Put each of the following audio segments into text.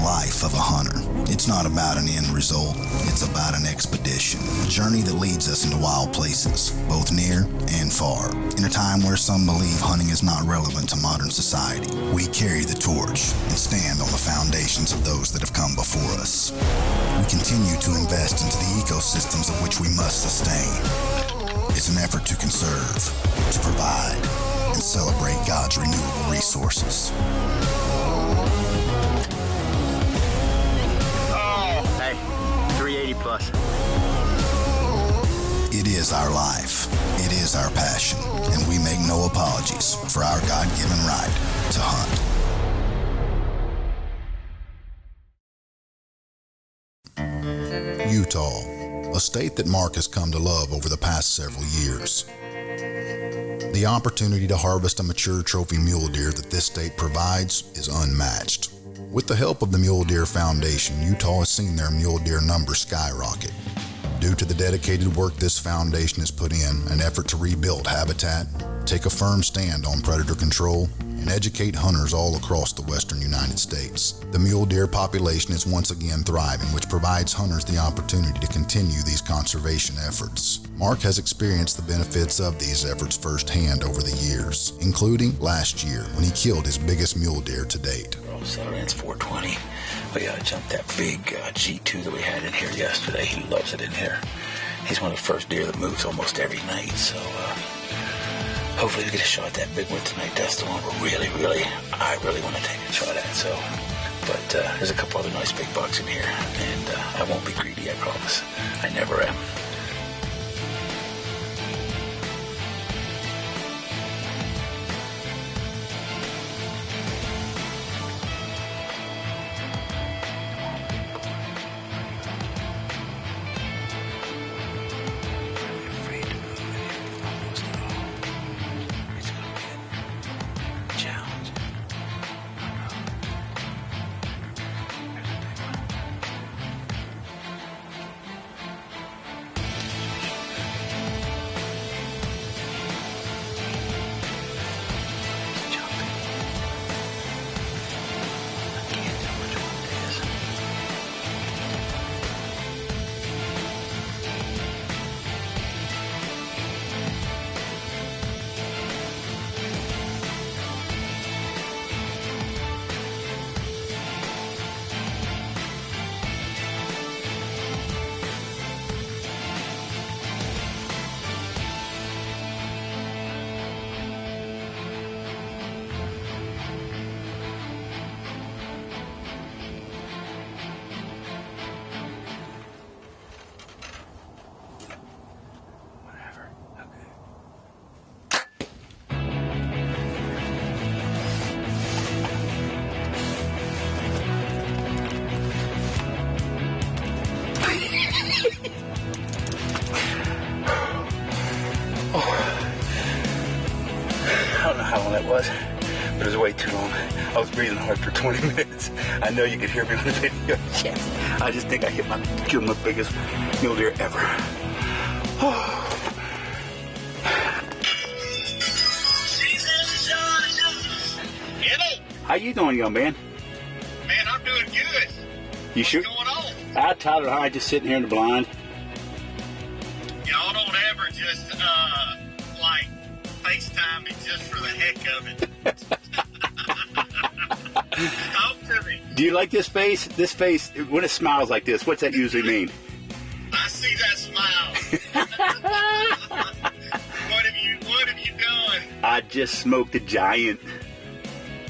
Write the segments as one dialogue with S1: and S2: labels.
S1: life of a hunter. It's not about an end result, it's about an expedition, a journey that leads us into wild places, both near and far. In a time where some believe hunting is not relevant to modern society, we carry the torch and stand on the foundations of those that have come before us. We continue to invest into the ecosystems of which we must sustain. It's an effort to conserve, to provide, and celebrate God's renewable resources.
S2: Hey, 380 plus.
S1: It is our life. It is our passion. And we make no apologies for our God-given right to hunt. Utah, a state that Mark has come to love over the past several years. The opportunity to harvest a mature trophy mule deer that this state provides is unmatched. With the help of the Mule Deer Foundation, Utah has seen their mule deer numbers skyrocket. Due to the dedicated work this foundation has put in, an effort to rebuild habitat, take a firm stand on predator control, and educate hunters all across the western United States. The mule deer population is once again thriving, which provides hunters the opportunity to continue these conservation efforts. Mark has experienced the benefits of these efforts firsthand over the years, including last year when he killed his biggest mule deer to date.
S3: It's 420. We jumped that big G2 that we had in here yesterday. He loves it in here. He's one of the first deer that moves almost every night, so hopefully we get a shot at that big one tonight. That's the one I really want to take a shot at. So, but there's a couple other nice big bucks in here, and I won't be greedy, I promise. I never am. I don't know how long that was, but it was way too long. I was breathing hard for 20 minutes. I know you could hear me on the video. Yes. I just think I killed my biggest mule deer ever. How you doing, young man?
S4: Man, I'm doing good.
S3: You sure?
S4: What's going on?
S3: Tyler and I just sitting here in the blind.
S4: Y'all don't ever just, like, FaceTime me just for the heck of it. Talk to me.
S3: Do you like this face? This face, when it smiles like this, what's that usually mean?
S4: I see that smile. What have you done?
S3: I just smoked a giant.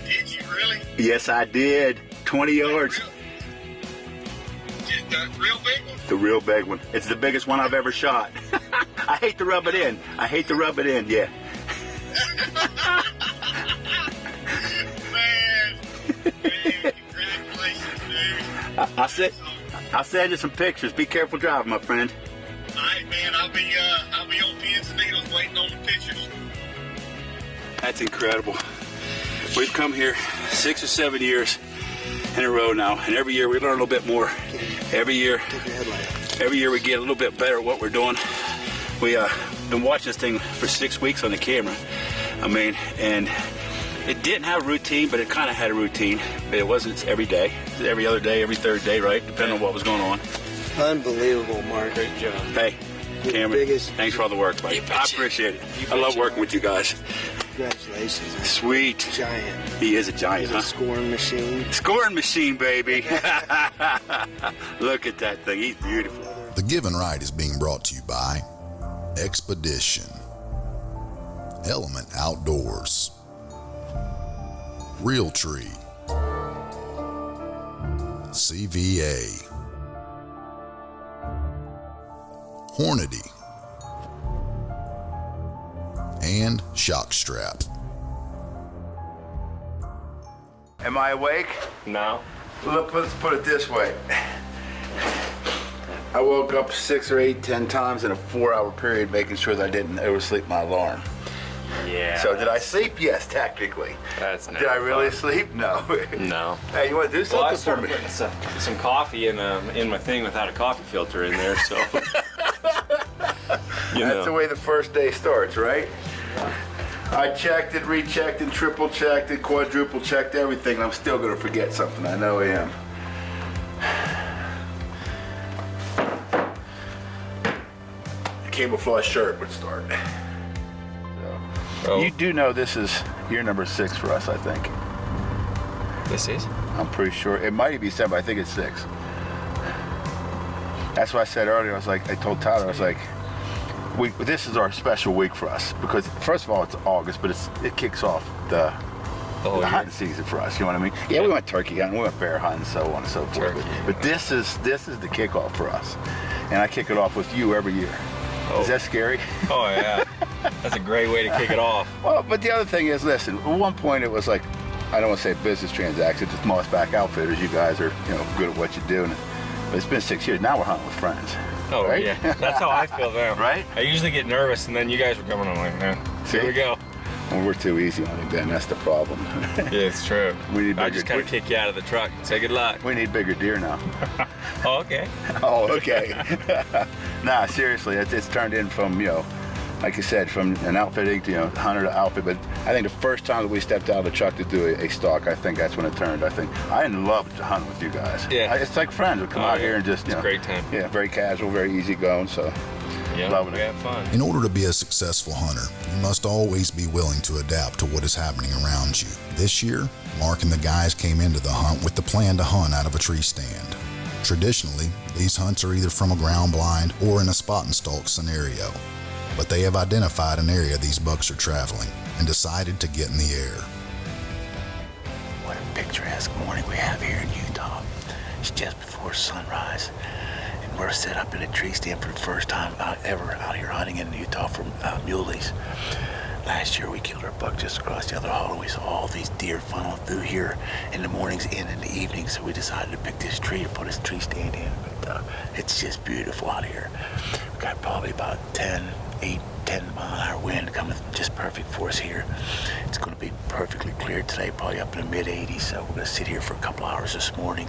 S4: Did you really?
S3: Yes, I did. 20 yards.
S4: Just the real big one?
S3: The real big one. It's the biggest one I've ever shot. I hate to rub it in. Yeah.
S4: Man, congratulations, dude.
S3: I'll send you some pictures. Be careful driving, my friend.
S4: All right, man. I'll be on pins and needles waiting on the pictures.
S3: That's incredible. We've come here 6 or 7 years in a row now, and every year we learn a little bit more. Every year we get a little bit better at what we're doing. We been watching this thing for 6 weeks on the camera. I mean, and It didn't have a routine, but it kind of had a routine. It wasn't every day. It was every other day, every third day, right? Depending on what was going on.
S5: Unbelievable, Mark. Great job.
S3: Hey, Cameron, thanks for all the work, buddy. I appreciate it. I love working with you guys.
S5: Congratulations. Man.
S3: Sweet.
S5: Giant.
S3: He is a giant,
S5: He's
S3: huh?
S5: a scoring machine.
S3: Scoring machine, baby. Look at that thing. He's beautiful.
S1: The Given Right is being brought to you by Expedition, Element Outdoors, Real Tree, CVA, Hornady, and Shock Strap.
S6: Am I awake?
S7: No.
S6: Look, let's put it this way. I woke up 6 or 8, 10 times in a 4-hour period making sure that I didn't oversleep my alarm.
S7: Yeah.
S6: So did I sleep? Yes, technically.
S7: That's never
S6: Did I really
S7: fun.
S6: sleep? No.
S7: No.
S6: Hey, you want to do
S7: Well, I
S6: something for
S7: started
S6: me?
S7: putting some coffee in my thing without a coffee filter in there, so.
S6: That's the way the first day starts, right? I checked it, rechecked it, triple checked it, quadruple checked everything, and I'm still going to forget something. I know I am. The camouflage shirt would start. So,
S7: Oh.
S6: You do know this is year number 6 for us, I think.
S7: This is?
S6: I'm pretty sure. It might be 7, but I think it's 6. That's what I said earlier. I was like, I told Tyler, I was like, this is our special week for us because first of all it's August, but it kicks off the hunting season for us. You know what I mean? Yeah, we went turkey hunting, we went bear hunting, so on and so forth.
S7: Turkey,
S6: But this is the kickoff for us, and I kick it off with you every year.
S7: Oh.
S6: Is that scary?
S7: Oh, yeah. That's a great way to kick it off.
S6: Well, but the other thing is, listen. At one point, it was like, I don't want to say business transaction. It's Mossback Outfitters. You guys are good at what you do. But it's been 6 years. Now we're hunting with friends.
S7: Oh,
S6: right?
S7: yeah. That's how I feel now.
S6: Right?
S7: I usually get nervous, and then you guys were coming. I'm like, man,
S6: See?
S7: here we go.
S6: Well, we're too easy on it, Ben. That's the problem.
S7: Yeah, it's true.
S6: We need
S7: I
S6: bigger
S7: just kind of kick you out of the truck and say good luck.
S6: We need bigger deer now.
S7: Oh, okay.
S6: Oh, okay. Nah, seriously, it's turned in from, like you said, from an outfitting to, hunter to outfit. But I think the first time that we stepped out of the truck to do a stalk, I think that's when it turned. I love to hunt with you guys.
S7: Yeah.
S6: It's like friends. We come out here and just,
S7: It's a great time.
S6: Yeah, very casual, very easy going, so
S7: Yeah,
S6: loving
S7: we
S6: it.
S7: have fun.
S1: In order to be a successful hunter, you must always be willing to adapt to what is happening around you. This year, Mark and the guys came into the hunt with the plan to hunt out of a tree stand. Traditionally, these hunts are either from a ground blind or in a spot and stalk scenario. But they have identified an area these bucks are traveling and decided to get in the air.
S3: What a picturesque morning we have here in Utah. It's just before sunrise, and we're set up in a tree stand for the first time ever out here hunting in Utah for muleys. Last year we killed our buck just across the other hall. We saw all these deer funnel through here in the mornings and in the evenings, so we decided to pick this tree to put a tree stand in. But it's just beautiful out here. We got probably about 10 mile-an-hour wind coming just perfect for us here. It's going to be perfectly clear today, probably up in the mid-80s, so we're going to sit here for a couple hours this morning,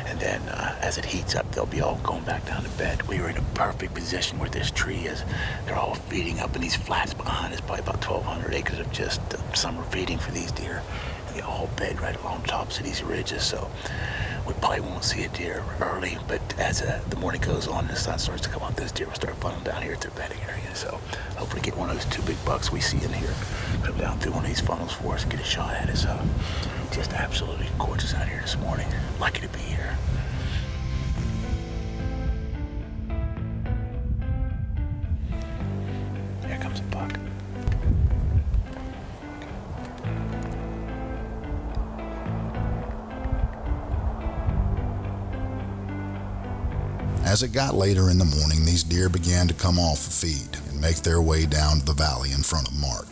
S3: and then as it heats up, they'll be all going back down to bed. We were in a perfect position where this tree is. They're all feeding up in these flats behind us, probably about 1,200 acres of just summer feeding for these deer. And they all bed right along tops of these ridges, so we probably won't see a deer early, but as the morning goes on and the sun starts to come up, those deer will start funneling down here to the bedding area. So hopefully get one of those 2 big bucks we see in here, come down through one of these funnels for us and get a shot at it. So just absolutely gorgeous out here this morning. Lucky to be here. Here comes a buck.
S1: As it got later in the morning, these deer began to come off the feed and make their way down to the valley in front of Mark.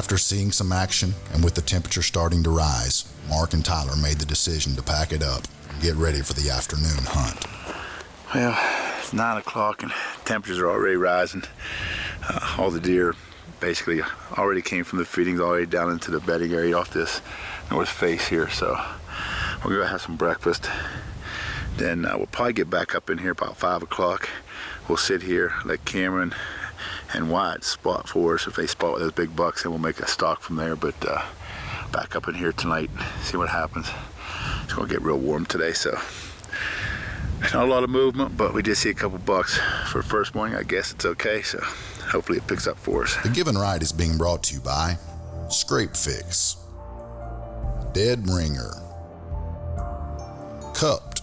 S1: After seeing some action and with the temperature starting to rise, Mark and Tyler made the decision to pack it up and get ready for the afternoon hunt.
S6: Well, it's 9 o'clock and temperatures are already rising. All the deer basically already came from the feedings already down into the bedding area off this north face here. So we're gonna have some breakfast. Then we'll probably get back up in here about 5 o'clock. We'll sit here, let Cameron and Wyatt spot for us. If they spot those big bucks, then we'll make a stalk from there. But back up in here tonight, see what happens. It's gonna get real warm today, so not a lot of movement, but we did see a couple bucks for first morning. I guess it's okay, so hopefully it picks up for us.
S1: The Given Right is being brought to you by Scrape Fix, Dead Ringer, Cupped,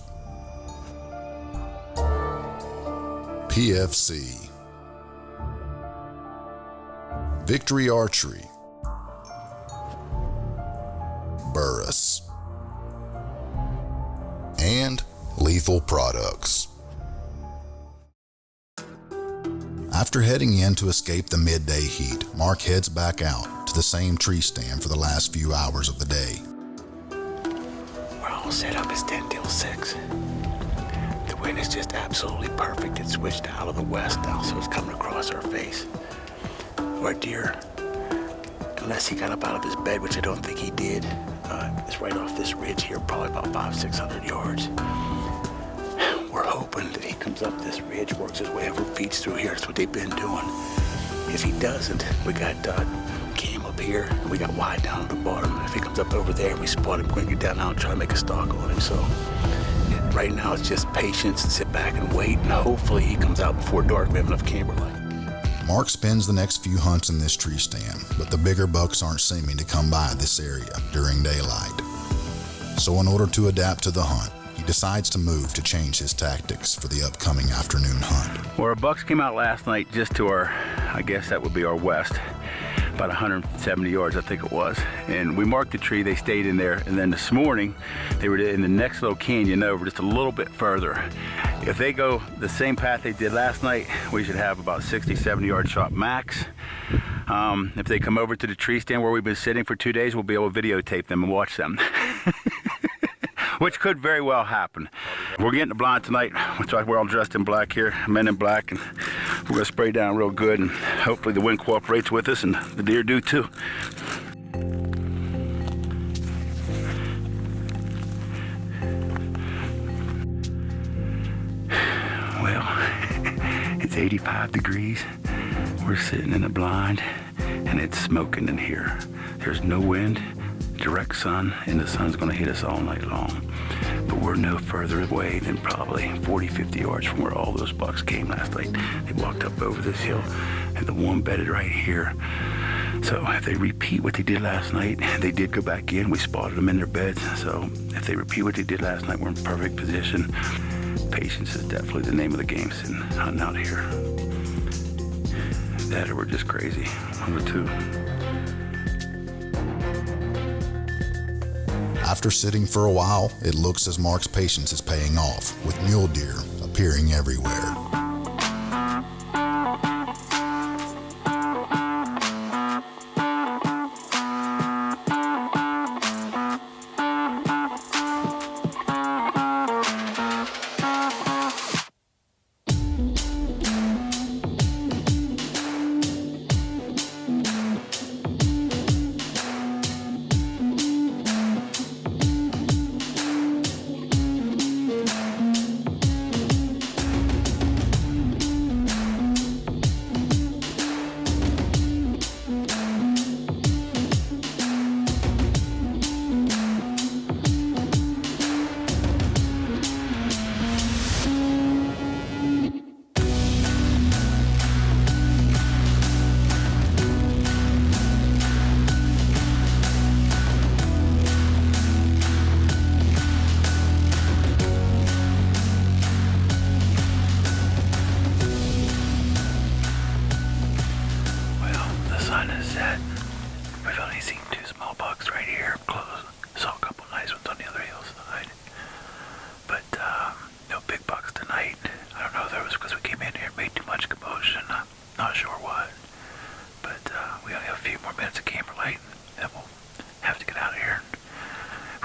S1: PFC, Victory Archery, Burris, and Lethal Products. After heading in to escape the midday heat, Mark heads back out to the same tree stand for the last few hours of the day.
S3: We're all set up as 10 till 6. The wind is just absolutely perfect. It switched out of the west now, so it's coming across our face. Our deer, unless he got up out of his bed, which I don't think he did, is right off this ridge here, probably about 500-600 yards. We're hoping that he comes up this ridge, works his way over, feeds through here. That's what they've been doing. If he doesn't, we got Cam up here, and we got Wyatt down at the bottom. If he comes up over there, we spot him, we're gonna get down now and try to make a stalk on him. So right now it's just patience and sit back and wait, and hopefully he comes out before dark. We have enough camber light.
S1: Mark spends the next few hunts in this tree stand, but the bigger bucks aren't seeming to come by this area during daylight. So in order to adapt to the hunt, he decides to move to change his tactics for the upcoming afternoon hunt.
S6: Well, our bucks came out last night just to our, I guess that would be our west, about 170 yards, I think it was. And we marked the tree, they stayed in there. And then this morning, they were in the next little canyon over, just a little bit further. If they go the same path they did last night, we should have about 60, 70 yard shot max. If they come over to the tree stand where we've been sitting for 2 days, we'll be able to videotape them and watch them. Which could very well happen. We're getting the blind tonight. We're all dressed in black here, men in black, and we're gonna spray down real good, and hopefully the wind cooperates with us and the deer do too. Well, it's 85 degrees. We're sitting in the blind, and it's smoking in here. There's no wind, direct sun, and the sun's gonna hit us all night long. But we're no further away than probably 40, 50 yards from where all those bucks came last night. They walked up over this hill, and the one bedded right here. So if they repeat what they did last night, they did go back in. We spotted them in their beds. So if they repeat what they did last night, we're in perfect position. Patience is definitely the name of the game sitting hunting out here. That or we're just crazy. One of the two.
S1: After sitting for a while, it looks as Mark's patience is paying off, with mule deer appearing everywhere.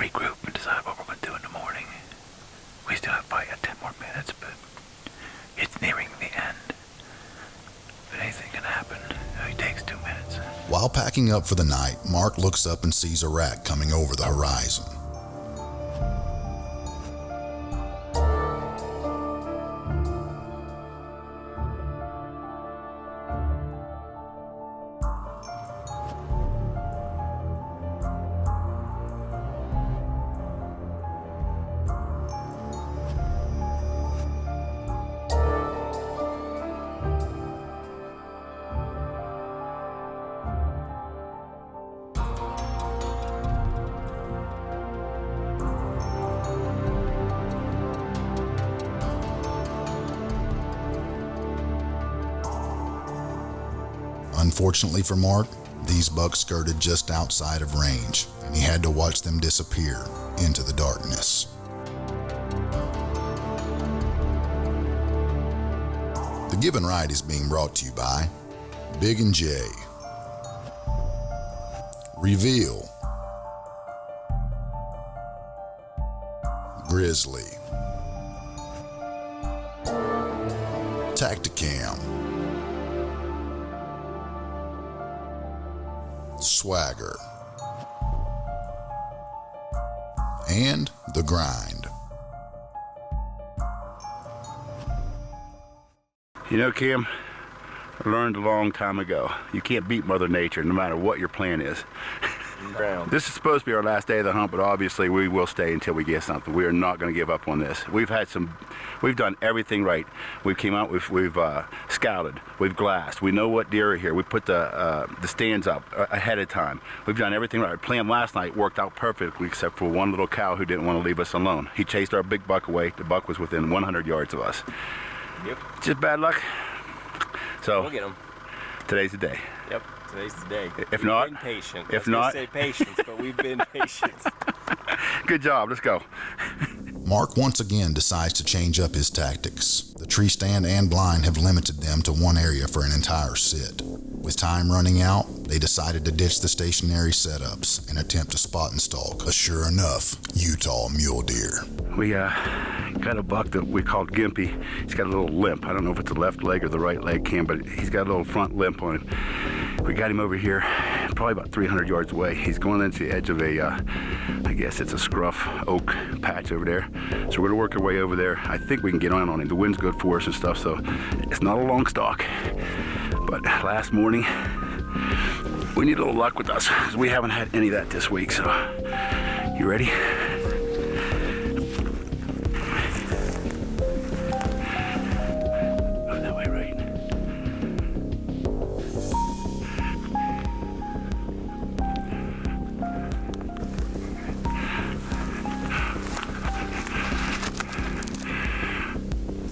S3: regroup and decide what we're going to do in the morning. We still have probably got 10 more minutes, but it's nearing the end. But anything can happen. It takes 2 minutes.
S1: While packing up for the night, Mark looks up and sees a rack coming over the horizon. Unfortunately for Mark, these bucks skirted just outside of range, and he had to watch them disappear into the darkness. The Given Right is being brought to you by Big and J, Reveal, Grizzly, Tacticam, Swagger, and The Grind.
S6: You know, Kim, I learned a long time ago, you can't beat Mother Nature no matter what your plan is. This is supposed to be our last day of the hunt, but obviously we will stay until we get something. We are not going to give up on this. We've done everything right. We've came out, we've scouted, we've glassed. We know what deer are here. We put the stands up ahead of time. We've done everything right. Our plan last night worked out perfectly, except for one little cow who didn't want to leave us alone. He chased our big buck away. The buck was within 100 yards of us.
S7: Yep.
S6: Just bad luck. So
S7: We'll get him.
S6: today's the day.
S7: Yep. Today's the day.
S6: If
S7: We've
S6: not-
S7: been patient.
S6: if
S7: I was gonna
S6: not-
S7: say patience, but we've been patient.
S6: Good job. Let's go.
S1: Mark once again decides to change up his tactics. The tree stand and blind have limited them to one area for an entire sit. With time running out, they decided to ditch the stationary setups and attempt to spot and stalk a sure enough Utah mule deer.
S6: We got a buck that we called Gimpy. He's got a little limp. I don't know if it's the left leg or the right leg, Kim, but he's got a little front limp on him. We got him over here, probably about 300 yards away. He's going into the edge of a, I guess it's a scruff oak patch over there. So we're gonna work our way over there. I think we can get on him. The wind's good for us and stuff, so it's not a long stalk. But last morning, we need a little luck with us, because we haven't had any of that this week, so you ready? That way, right?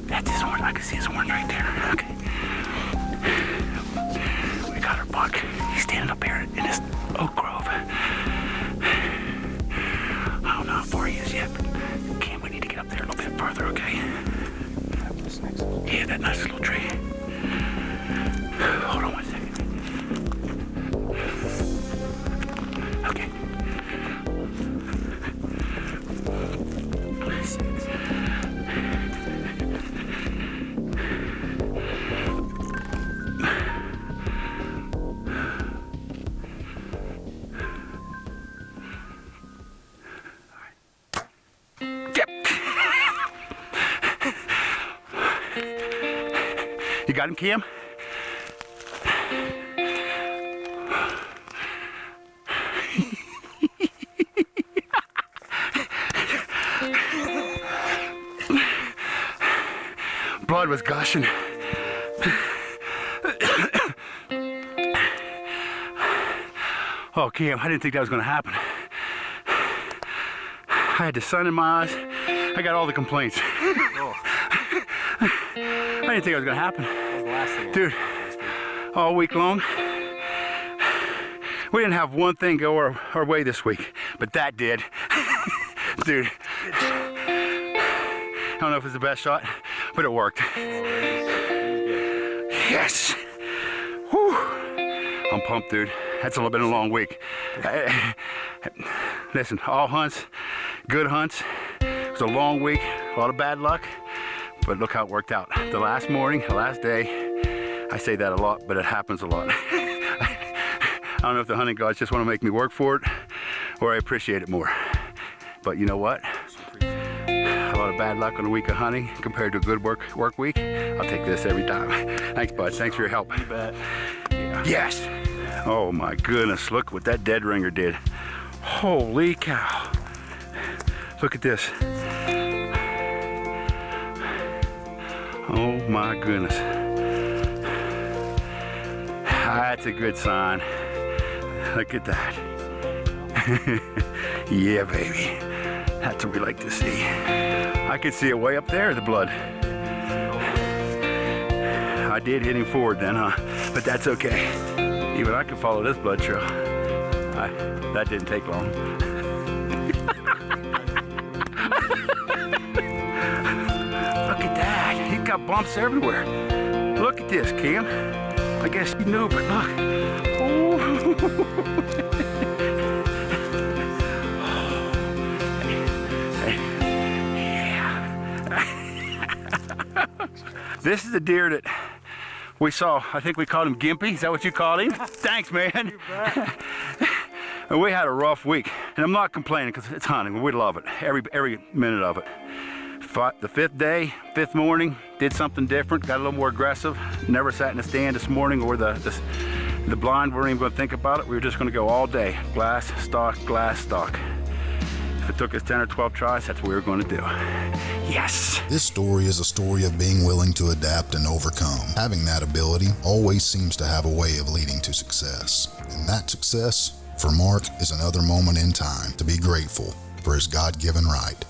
S6: That's his horn. I can see his horn right there. Okay. We got our buck. He's standing up here in this oak grove. I don't know how far he is yet, but Cam, we need to get up there a little bit further, okay? Yeah, that nice little tree. Hold on 1 second. Okay. Yep. You got him, Cam? Blood was gushing. Oh, Cam, I didn't think that was going to happen. I had the sun in my eyes. I got all the complaints. I didn't think it was going to happen.
S7: That was the last thing.
S6: Dude, all week long, we didn't have one thing go our way this week, but that did. Dude, I don't know if it's the best shot, but it worked. Yes! Whew. I'm pumped, dude. That's been a long week. Listen, all hunts, good hunts. It was a long week, a lot of bad luck, but look how it worked out. The last morning, the last day, I say that a lot, but it happens a lot. I don't know if the hunting gods just want to make me work for it, or I appreciate it more. But you know what? A lot of bad luck on a week of hunting compared to a good work week. I'll take this every time. Thanks, bud. Thanks for your help.
S7: You bet.
S6: Yeah. Yes. Oh my goodness, look what that dead ringer did. Holy cow. Look at this. Oh my goodness. That's a good sign. Look at that. Yeah, baby. That's what we like to see. I could see it way up there, the blood. I did hit him forward then, huh? But that's okay. Even I can follow this blood trail. That didn't take long. Look at that. He's got bumps everywhere. Look at this, Cam. I guess you knew, but look. Oh. This is the deer that we saw. I think we called him Gimpy. Is that what you called him? Thanks, man. And we had a rough week. And I'm not complaining because it's hunting. We love it. Every minute of it. The fifth day, fifth morning, did something different. Got a little more aggressive. Never sat in a stand this morning or the blind. We weren't even going to think about it. We were just going to go all day. Glass, stalk, glass, stalk. If it took us 10 or 12 tries, that's what we were going to do. Yes!
S1: This story is a story of being willing to adapt and overcome. Having that ability always seems to have a way of leading to success. And that success, for Mark, is another moment in time to be grateful for his God-given right